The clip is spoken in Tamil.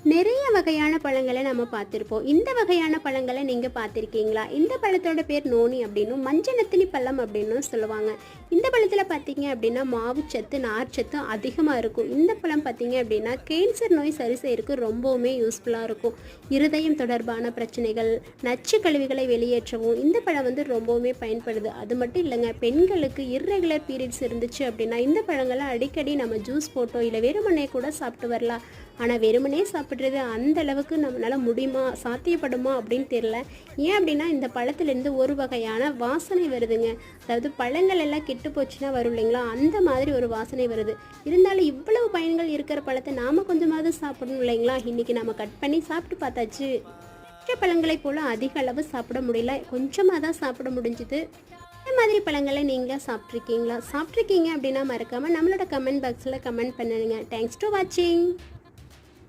நிறைய வகையான பழங்களை நம்ம பார்த்துருப்போம். இந்த வகையான பழங்களை நீங்கள் பார்த்துருக்கீங்களா? இந்த பழத்தோட பேர் நோனி அப்படின்னும் மஞ்சனத்தினி பழம் அப்படின்னும் சொல்லுவாங்க. இந்த பழத்தில் பார்த்தீங்க அப்படின்னா மாவுச்சத்து நார்ச்சத்தும் அதிகமாக இருக்கும். இந்த பழம் பார்த்தீங்க அப்படின்னா கேன்சர் நோய் சரி செய்யறதுக்கு ரொம்பவுமே யூஸ்ஃபுல்லாக இருக்கும். இருதயம் தொடர்பான பிரச்சனைகள், நச்சு கழிவுகளை வெளியேற்றவும் இந்த பழம் ரொம்பவுமே பயன்படுது. அது மட்டும் இல்லைங்க, பெண்களுக்கு இர்ரெகுலர் பீரியட்ஸ் இருந்துச்சு அப்படின்னா இந்த பழங்களை அடிக்கடி நம்ம ஜூஸ் போட்டோ இல்லை வெறுமனே கூட சாப்பிட்டு வரலாம். ஆனால் வெறுமனே சாப்பிட்றது அந்த அளவுக்கு நம்மளால் முடியுமா, சாத்தியப்படுமா அப்படின்னு தெரியல. ஏன் அப்படின்னா இந்த பழத்துலேருந்து ஒரு வகையான வாசனை வருதுங்க. அதாவது பழங்கள் எல்லாம் கெட்டு போச்சுன்னா வரும் இல்லைங்களா, அந்த மாதிரி ஒரு வாசனை வருது. இருந்தாலும் இவ்வளவு பயன்கள் இருக்கிற பழத்தை நாம் கொஞ்சமாவது சாப்பிடணும் இல்லைங்களா. இன்றைக்கி நம்ம கட் பண்ணி சாப்பிட்டு பார்த்தாச்சு. மற்ற பழங்களை போல் அதிக அளவு சாப்பிட முடியல, கொஞ்சமாக தான் சாப்பிட முடிஞ்சுது. இந்த மாதிரி பழங்களை நீங்களே சாப்பிட்ருக்கீங்களா? சாப்பிட்ருக்கீங்க அப்படின்னா மறக்காமல் நம்மளோட கமெண்ட் பாக்ஸில் கமெண்ட் பண்ணுங்க. தேங்க்ஸ் டு வாட்சிங்.